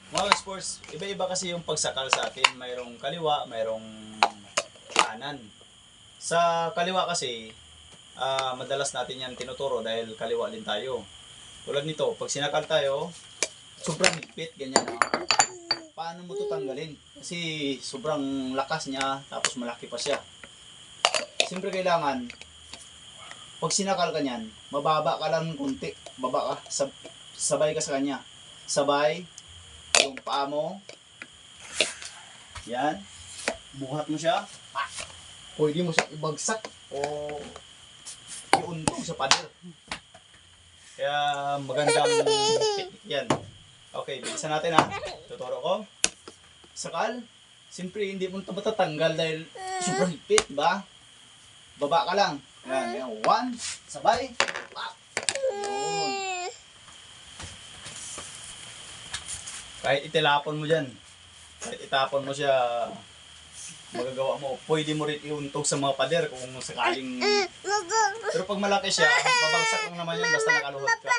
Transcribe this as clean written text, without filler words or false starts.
Mga sports, iba-iba kasi yung pagsakal sa atin. Mayroong kaliwa, mayroong kanan. Sa kaliwa kasi, madalas natin yan tinuturo dahil kaliwa din tayo. Tulad nito, pag sinakal tayo, sobrang higpit, ganyan. Paano mo ito tanggalin? Kasi sobrang lakas niya, tapos malaki pa siya. Siyempre kailangan, pag sinakal ka niyan, mababa ka lang kunti. Baba ka, sabay ka sa kanya. Sabay, yung paa mo. Yan. Buhat mo siya. Pwede mo siya ibagsak o iuntog sa pader. Kaya magandang technique yan. Okay, bilisan natin ha. Tuturo ko. Sakal. Siyempre hindi mo ito matatanggal dahil super higpit, ba? Baba ka lang. Yan, yan. One, sabay. Pa. Yun. Kahit itilapon mo dyan, kahit itapon mo siya, magagawa mo. Pwede mo rin iuntog sa mga pader kung sakaling... Pero pag malaki siya, babagsak lang naman yan basta nakaluhod ka.